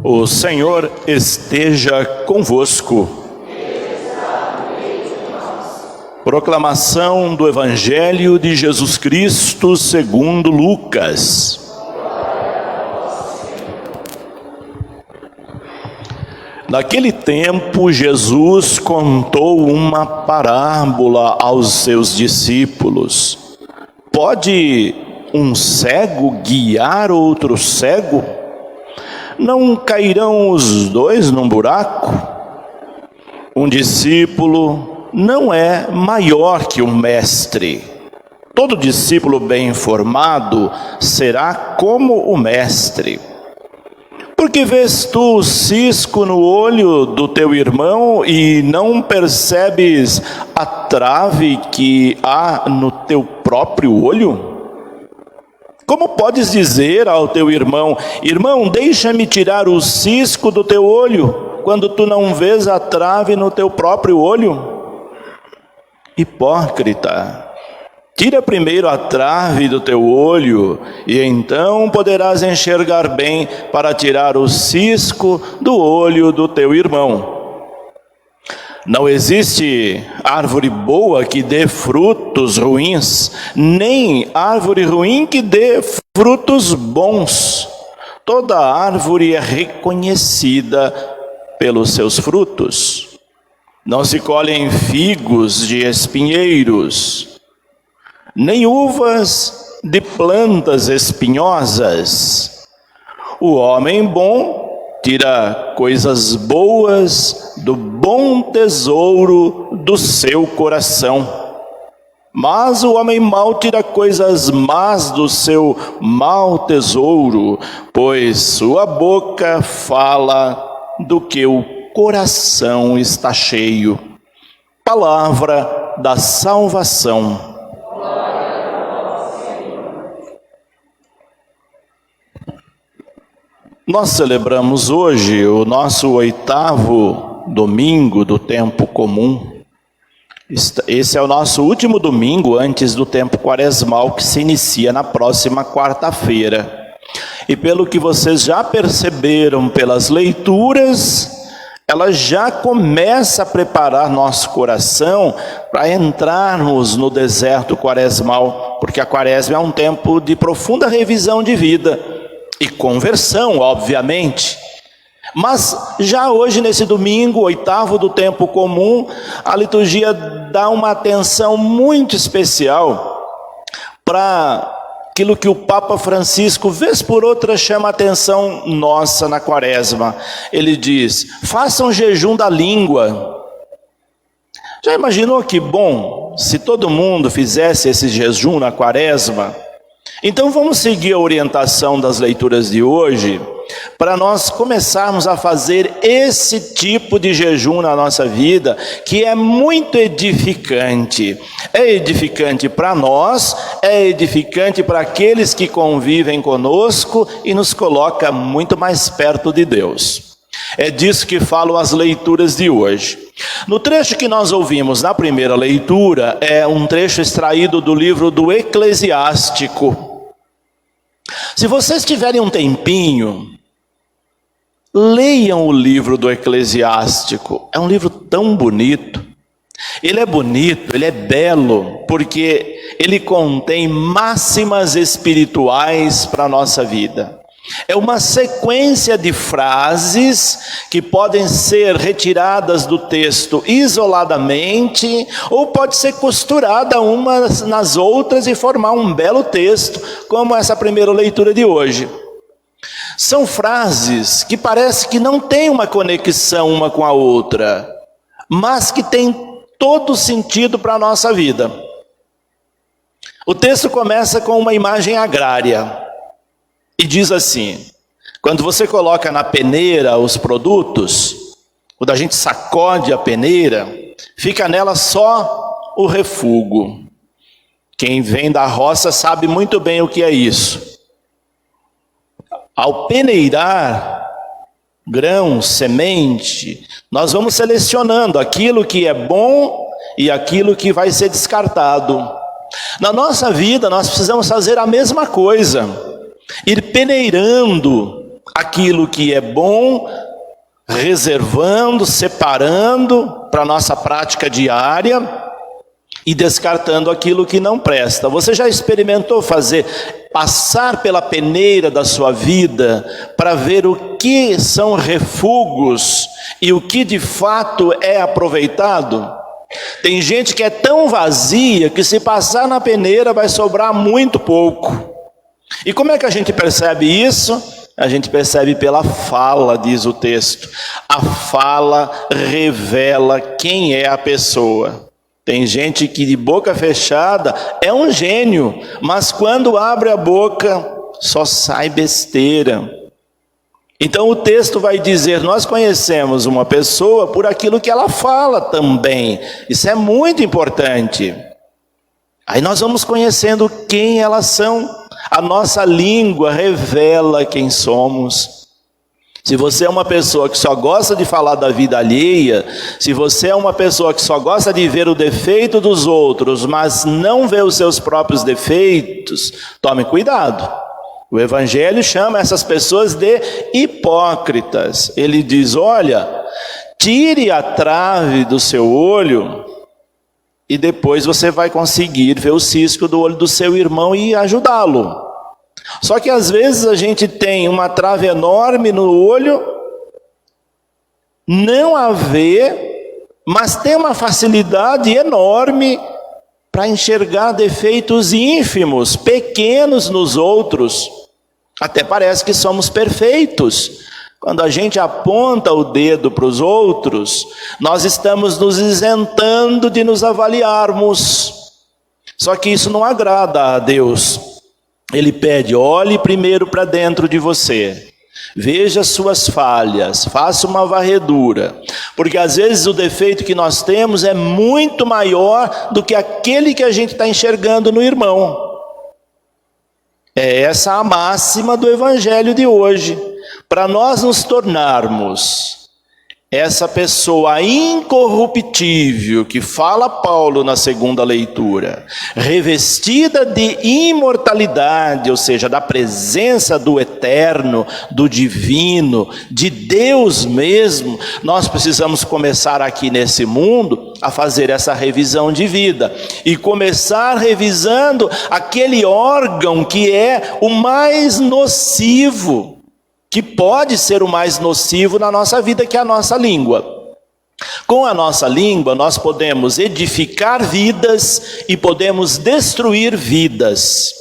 O Senhor esteja convosco. Proclamação do Evangelho de Jesus Cristo segundo Lucas. Naquele tempo, Jesus contou uma parábola aos seus discípulos. Pode um cego guiar outro cego? Não cairão os dois num buraco? Um discípulo não é maior que um mestre. Todo discípulo bem formado será como o mestre. Por que vês tu o cisco no olho do teu irmão e não percebes a trave que há no teu próprio olho? Como podes dizer ao teu irmão: irmão, deixa-me tirar o cisco do teu olho, quando tu não vês a trave no teu próprio olho? Hipócrita! Tira primeiro a trave do teu olho, e então poderás enxergar bem para tirar o cisco do olho do teu irmão. Não existe árvore boa que dê frutos ruins, nem árvore ruim que dê frutos bons. Toda árvore é reconhecida pelos seus frutos. Não se colhem figos de espinheiros, nem uvas de plantas espinhosas. O homem bom tira coisas boas do bom tesouro do seu coração, mas o homem mau tira coisas más do seu mau tesouro, pois sua boca fala do que o coração está cheio. Palavra da salvação. Nós celebramos hoje o nosso 8º domingo do tempo comum. Esse é o nosso último domingo antes do tempo quaresmal, que se inicia na próxima quarta-feira. E pelo que vocês já perceberam pelas leituras, ela já começa a preparar nosso coração para entrarmos no deserto quaresmal, porque a quaresma é um tempo de profunda revisão de vida e conversão, obviamente. Mas já hoje, nesse domingo, 8º do tempo comum, a liturgia dá uma atenção muito especial para aquilo que o Papa Francisco, vez por outra, chama a atenção nossa na quaresma. Ele diz: façam jejum da língua. Já imaginou que bom se todo mundo fizesse esse jejum na quaresma? Então vamos seguir a orientação das leituras de hoje, para nós começarmos a fazer esse tipo de jejum na nossa vida, que é muito edificante. É edificante para nós, é edificante para aqueles que convivem conosco e nos coloca muito mais perto de Deus. É disso que falam as leituras de hoje. No trecho que nós ouvimos na primeira leitura, é um trecho extraído do livro do Eclesiástico. Se vocês tiverem um tempinho, leiam o livro do Eclesiástico. É um livro tão bonito. Ele é bonito, ele é belo, porque ele contém máximas espirituais para a nossa vida. É uma sequência de frases que podem ser retiradas do texto isoladamente, ou pode ser costurada umas nas outras e formar um belo texto, como essa primeira leitura de hoje. São frases que parece que não têm uma conexão uma com a outra, mas que têm todo sentido para a nossa vida. O texto começa com uma imagem agrária. E diz assim: quando você coloca na peneira os produtos, quando a gente sacode a peneira, fica nela só o refúgio. Quem vem da roça sabe muito bem o que é isso. Ao peneirar grão, semente, nós vamos selecionando aquilo que é bom e aquilo que vai ser descartado. Na nossa vida nós precisamos fazer a mesma coisa. Ir peneirando aquilo que é bom, reservando, separando para a nossa prática diária e descartando aquilo que não presta. Você já experimentou passar pela peneira da sua vida para ver o que são refugos e o que de fato é aproveitado? Tem gente que é tão vazia que se passar na peneira vai sobrar muito pouco. E como é que a gente percebe isso? A gente percebe pela fala, diz o texto. A fala revela quem é a pessoa. Tem gente que de boca fechada é um gênio, mas quando abre a boca só sai besteira. Então o texto vai dizer, nós conhecemos uma pessoa por aquilo que ela fala também. Isso é muito importante. Aí nós vamos conhecendo quem elas são. A nossa língua revela quem somos. Se você é uma pessoa que só gosta de falar da vida alheia, se você é uma pessoa que só gosta de ver o defeito dos outros, mas não vê os seus próprios defeitos, tome cuidado. O Evangelho chama essas pessoas de hipócritas. Ele diz, olha, tire a trave do seu olho e depois você vai conseguir ver o cisco do olho do seu irmão e ajudá-lo. Só que às vezes a gente tem uma trave enorme no olho, não a vê, mas tem uma facilidade enorme para enxergar defeitos ínfimos, pequenos nos outros. Até parece que somos perfeitos. Quando a gente aponta o dedo para os outros, nós estamos nos isentando de nos avaliarmos. Só que isso não agrada a Deus. Ele pede, olhe primeiro para dentro de você, veja suas falhas, faça uma varredura, porque às vezes o defeito que nós temos é muito maior do que aquele que a gente está enxergando no irmão. É essa a máxima do Evangelho de hoje. Para nós nos tornarmos essa pessoa incorruptível, que fala Paulo na segunda leitura, revestida de imortalidade, ou seja, da presença do eterno, do divino, de Deus mesmo, nós precisamos começar aqui nesse mundo a fazer essa revisão de vida, e começar revisando aquele órgão que é o mais nocivo, que pode ser o mais nocivo na nossa vida, que é a nossa língua. Com a nossa língua nós podemos edificar vidas e podemos destruir vidas.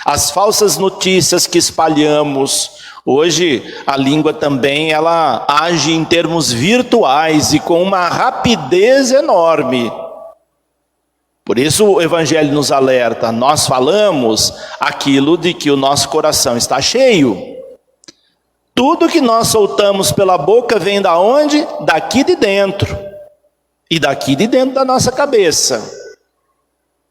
As falsas notícias que espalhamos, hoje a língua também ela age em termos virtuais e com uma rapidez enorme. Por isso o Evangelho nos alerta, nós falamos aquilo de que o nosso coração está cheio. Tudo que nós soltamos pela boca vem da onde? Daqui de dentro. E daqui de dentro da nossa cabeça.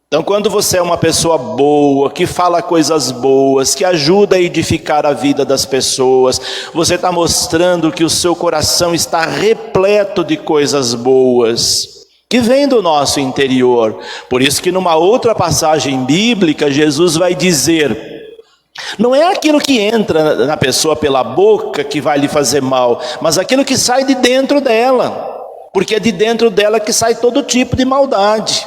Então quando você é uma pessoa boa, que fala coisas boas, que ajuda a edificar a vida das pessoas, você está mostrando que o seu coração está repleto de coisas boas, que vem do nosso interior. Por isso que numa outra passagem bíblica, Jesus vai dizer, não é aquilo que entra na pessoa pela boca que vai lhe fazer mal, mas aquilo que sai de dentro dela, porque é de dentro dela que sai todo tipo de maldade.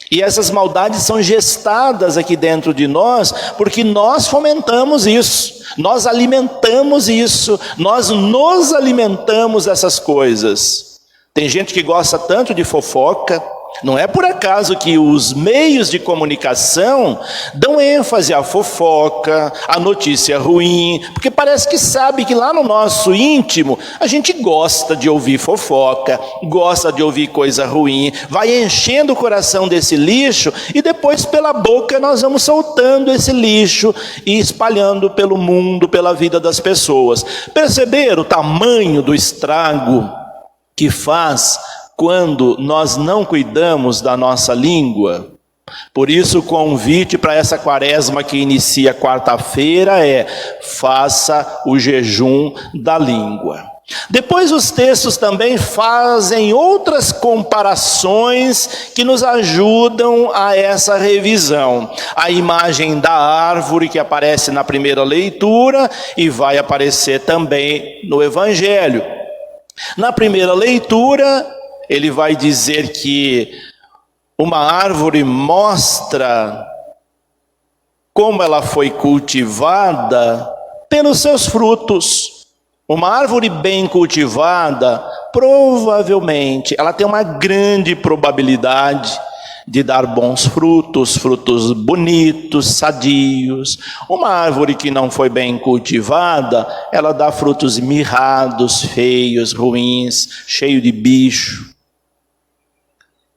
E essas maldades são gestadas aqui dentro de nós, porque nós fomentamos isso, nós alimentamos isso, nós nos alimentamos dessas coisas. Tem gente que gosta tanto de fofoca. Não é por acaso que os meios de comunicação dão ênfase à fofoca, à notícia ruim, porque parece que sabe que lá no nosso íntimo a gente gosta de ouvir fofoca, gosta de ouvir coisa ruim, vai enchendo o coração desse lixo e depois pela boca nós vamos soltando esse lixo e espalhando pelo mundo, pela vida das pessoas. Perceberam o tamanho do estrago que faz quando nós não cuidamos da nossa língua? Por isso o convite para essa quaresma que inicia quarta-feira é: faça o jejum da língua. Depois os textos também fazem outras comparações que nos ajudam a essa revisão. A imagem da árvore que aparece na primeira leitura e vai aparecer também no Evangelho. Na primeira leitura, ele vai dizer que uma árvore mostra como ela foi cultivada pelos seus frutos. Uma árvore bem cultivada, provavelmente, ela tem uma grande probabilidade de dar bons frutos, frutos bonitos, sadios. Uma árvore que não foi bem cultivada, ela dá frutos mirrados, feios, ruins, cheio de bicho.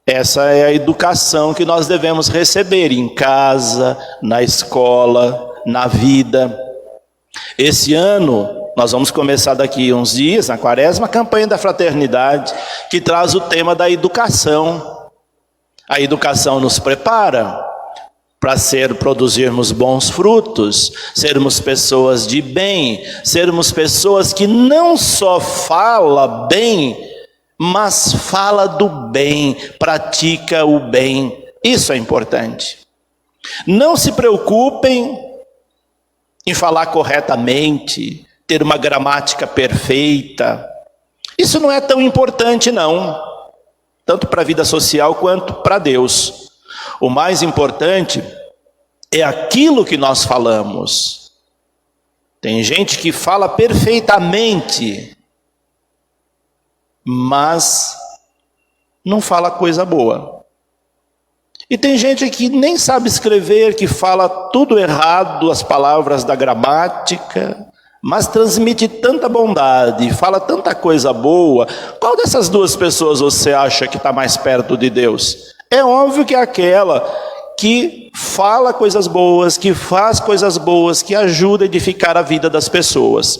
Essa é a educação que nós devemos receber em casa, na escola, na vida. Esse ano, nós vamos começar daqui uns dias, na Quaresma, a campanha da fraternidade, que traz o tema da educação. A educação nos prepara para produzirmos bons frutos, sermos pessoas de bem, sermos pessoas que não só fala bem, mas fala do bem, pratica o bem. Isso é importante. Não se preocupem em falar corretamente, ter uma gramática perfeita. Isso não é tão importante não, tanto para a vida social quanto para Deus. O mais importante é aquilo que nós falamos. Tem gente que fala perfeitamente, mas não fala coisa boa. E tem gente que nem sabe escrever, que fala tudo errado, as palavras da gramática, mas transmite tanta bondade, fala tanta coisa boa. Qual dessas duas pessoas você acha que está mais perto de Deus? É óbvio que é aquela que fala coisas boas, que faz coisas boas, que ajuda a edificar a vida das pessoas.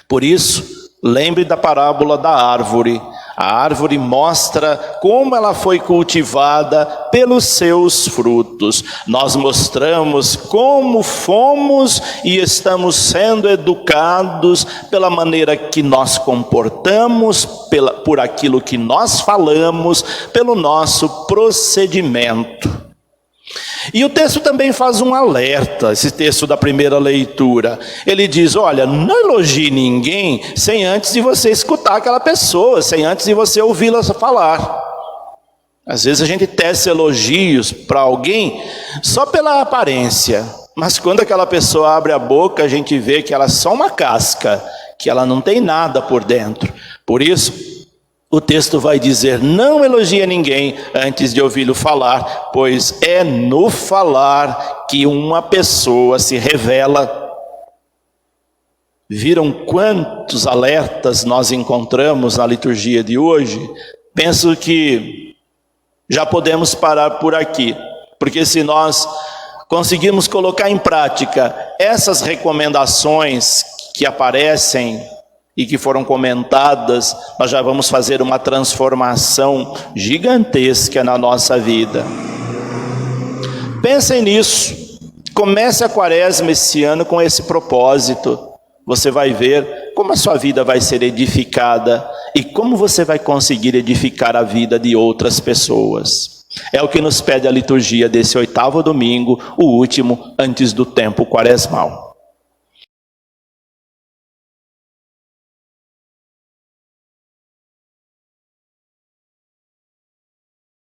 Por isso, lembre da parábola da árvore. A árvore mostra como ela foi cultivada pelos seus frutos. Nós mostramos como fomos e estamos sendo educados pela maneira que nós comportamos, por aquilo que nós falamos, pelo nosso procedimento. E o texto também faz um alerta, esse texto da primeira leitura. Ele diz, olha, não elogie ninguém sem antes de você escutar aquela pessoa, sem antes de você ouvi-la falar. Às vezes a gente tece elogios para alguém só pela aparência, mas quando aquela pessoa abre a boca, a gente vê que ela é só uma casca, que ela não tem nada por dentro. Por isso, o texto vai dizer, não elogia ninguém antes de ouvi-lo falar, pois é no falar que uma pessoa se revela. Viram quantos alertas nós encontramos na liturgia de hoje? Penso que já podemos parar por aqui, porque se nós conseguirmos colocar em prática essas recomendações que aparecem e que foram comentadas, nós já vamos fazer uma transformação gigantesca na nossa vida. Pensem nisso. Comece a Quaresma esse ano com esse propósito. Você vai ver como a sua vida vai ser edificada e como você vai conseguir edificar a vida de outras pessoas. É o que nos pede a liturgia desse 8º domingo, o último antes do tempo quaresmal.